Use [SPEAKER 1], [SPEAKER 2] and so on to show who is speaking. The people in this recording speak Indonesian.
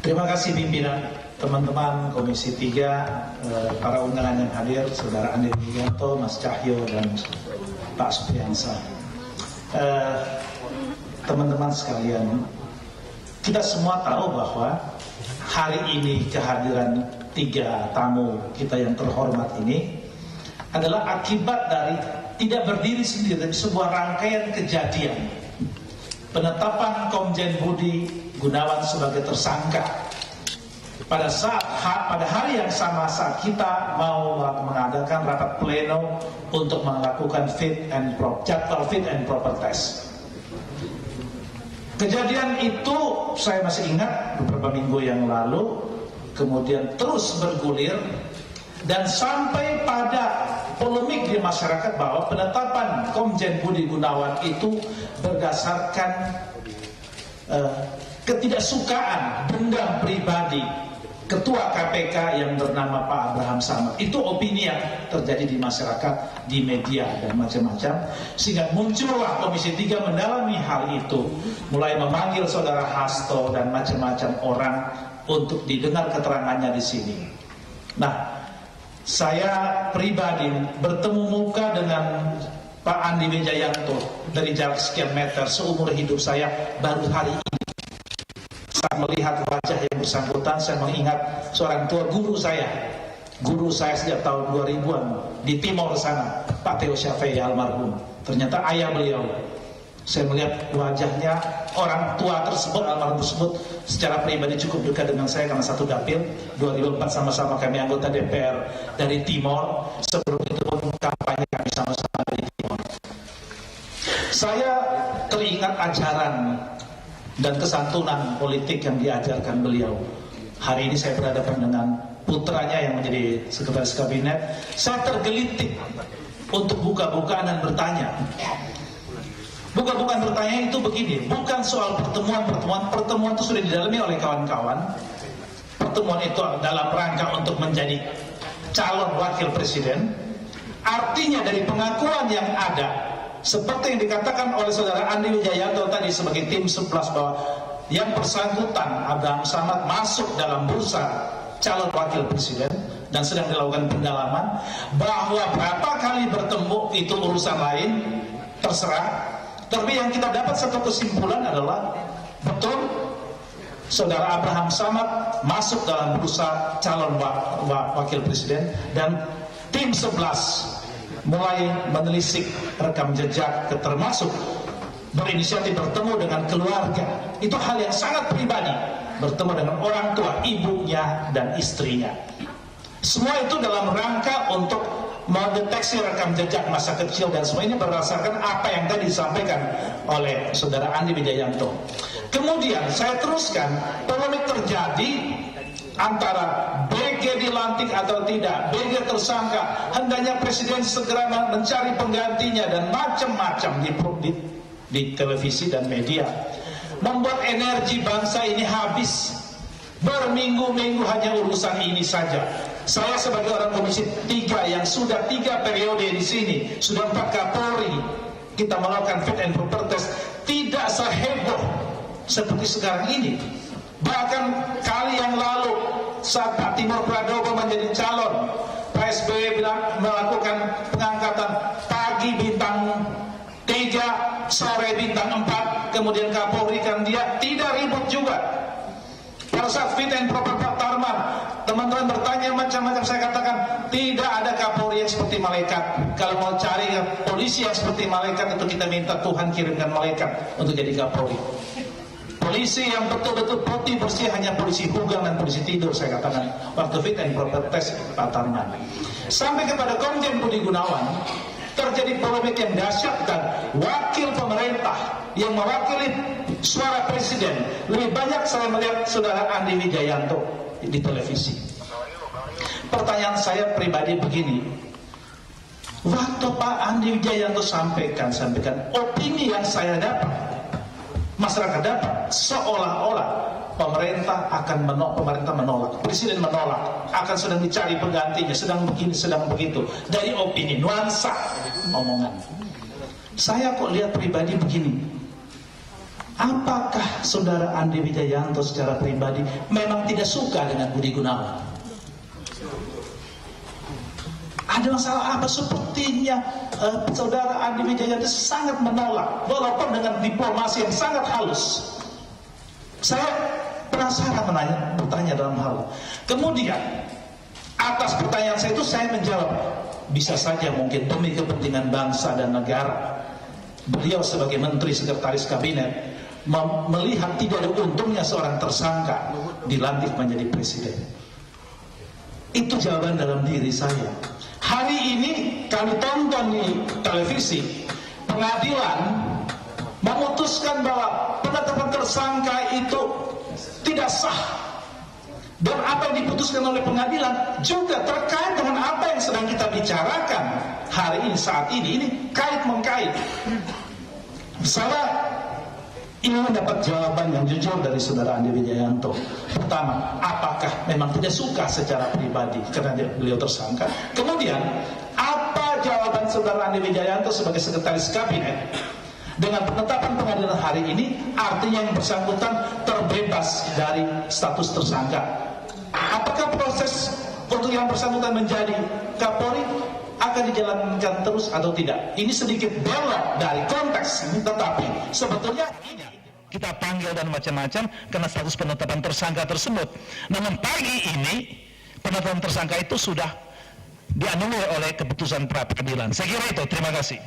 [SPEAKER 1] Terima kasih pimpinan, teman-teman Komisi 3, para undangan yang hadir, Saudara Andi Wijayanto, Mas Cahyo, dan Pak Supriyansa. Teman-teman sekalian, kita semua tahu bahwa hari ini kehadiran 3 tamu kita yang terhormat ini adalah akibat dari tidak berdiri sendiri, tapi sebuah rangkaian kejadian penetapan Komjen Budi Gunawan sebagai tersangka pada hari yang sama saat kita mau mengadakan rapat pleno untuk melakukan jadwal fit and proper test. Kejadian itu saya masih ingat beberapa minggu yang lalu, kemudian terus bergulir dan sampai pada polemik di masyarakat bahwa penetapan Komjen Budi Gunawan itu berdasarkan ketidaksukaan dendam pribadi Ketua KPK yang bernama Pak Abraham Samad. Itu opini yang terjadi di masyarakat, di media, dan macam-macam. Sehingga muncullah Komisi 3 mendalami hal itu, mulai memanggil Saudara Hasto dan macam-macam orang untuk didengar keterangannya di sini. Nah, saya pribadi bertemu muka dengan Pak Andi Wijayanto dari jarak sekian meter seumur hidup saya baru hari ini. Saat melihat wajah yang bersangkutan, saya mengingat seorang tua guru saya sejak tahun 2000-an di Timor sana, Pak Theo Syafei almarhum. Ternyata ayah beliau. Saya melihat wajahnya, orang tua tersebut, almarhum tersebut, secara pribadi cukup dekat dengan saya karena satu dapil. 2004 sama-sama kami anggota DPR dari Timor. Sebelum itu pun kampanye kami sama-sama dari Timor. Saya teringat ajaran dan kesantunan politik yang diajarkan beliau. Hari ini saya berhadapan dengan putranya yang menjadi sekretaris kabinet. Saya tergelitik untuk buka-bukaan dan bertanya. Bukan bertanya itu begini, bukan soal pertemuan itu sudah didalami oleh kawan-kawan. Pertemuan itu dalam rangka untuk menjadi calon wakil presiden. Artinya dari pengakuan yang ada, seperti yang dikatakan oleh Saudara Andi Wijayanto tadi sebagai tim 11, bahwa yang bersangkutan Abraham Samad masuk dalam bursa calon wakil presiden dan sedang dilakukan pendalaman. Bahwa berapa kali bertemu itu urusan lain, terserah. Tapi yang kita dapat satu kesimpulan adalah betul Saudara Abraham Samad masuk dalam bursa calon wakil presiden, dan tim 11 mulai menelisik rekam jejak, termasuk berinisiatif bertemu dengan keluarga. Itu hal yang sangat pribadi, bertemu dengan orang tua, ibunya dan istrinya. Semua itu dalam rangka untuk mendeteksi rekam jejak masa kecil, dan semua ini berdasarkan apa yang tadi disampaikan oleh Saudara Andi Wijayanto. Kemudian saya teruskan, polemik terjadi antara BG dilantik atau tidak, BG tersangka, hendaknya presiden segera mencari penggantinya, dan macam-macam di televisi dan media, membuat energi bangsa ini habis. Berminggu-minggu hanya urusan ini saja. Saya sebagai orang Komisi 3 yang sudah 3 periode di sini, sudah 4 Kapolri, kita melakukan fit and proper test, tidak seheboh seperti sekarang ini. Bahkan kali yang lalu saat Pak Timur Pradowo menjadi calon, Pak SBY bilang melakukan pengangkatan pagi bintang 3, sore bintang 4, kemudian Kapolri kan dia tidak ribut juga. Pada saat fit and proper Pak Tarman, teman-teman bertanya macam-macam, saya katakan tidak ada Kapolri yang seperti malaikat. Kalau mau cari polisi yang seperti malaikat, itu kita minta Tuhan kirimkan malaikat untuk jadi Kapolri. Polisi yang betul-betul putih bersih hanya polisi hugang dan polisi tidur, saya katakan waktu fit and proper test Pak Tarman. Sampai kepada Komjen Budi Gunawan terjadi polemik yang dahsyat, dan wakil pemerintah yang mewakili suara presiden lebih banyak saya melihat Saudara Andi Wijayanto di televisi. Pertanyaan saya pribadi begini, waktu Pak Andi Wijayanto sampaikan opini yang saya dapat, masyarakat dapat, seolah-olah pemerintah menolak, presiden menolak, akan sedang dicari penggantinya, sedang begini, sedang begitu. Dari opini, nuansa omongan. Saya kok lihat pribadi begini, apakah saudara Andi Wijayanto secara pribadi memang tidak suka dengan Budi Gunawan? Ada masalah apa? Sepertinya saudara Andi Wijayanto sangat menolak, walaupun dengan diplomasi yang sangat halus. Saya penasaran bertanya dalam hal. Kemudian atas pertanyaan saya itu saya menjawab, bisa saja mungkin demi kepentingan bangsa dan negara. Beliau sebagai Menteri Sekretaris Kabinet melihat tidak ada untungnya seorang tersangka dilantik menjadi presiden. Itu jawaban dalam diri saya. Hari ini kami tonton di televisi, pengadilan memutuskan bahwa penetapan tersangka itu tidak sah. Dan apa yang diputuskan oleh pengadilan juga terkait dengan apa yang sedang kita bicarakan hari ini, saat ini kait-mengkait. Saya ingin mendapat jawaban yang jujur dari saudara Andi Wijayanto. Pertama, apakah memang tidak suka secara pribadi karena beliau tersangka? Kemudian, apa jawaban saudara Andi Wijayanto sebagai sekretaris kabinet dengan penetapan pengadilan hari ini? Artinya yang bersangkutan terbebas dari status tersangka. Apakah proses untuk yang bersangkutan menjadi Kapolri akan dijalankan terus atau tidak? Ini sedikit belok dari konteks, tetapi sebetulnya kita panggil dan macam-macam karena status penetapan tersangka tersebut. Namun pagi ini penetapan tersangka itu sudah dianulir oleh keputusan pra peradilan. Saya kira itu. Terima kasih.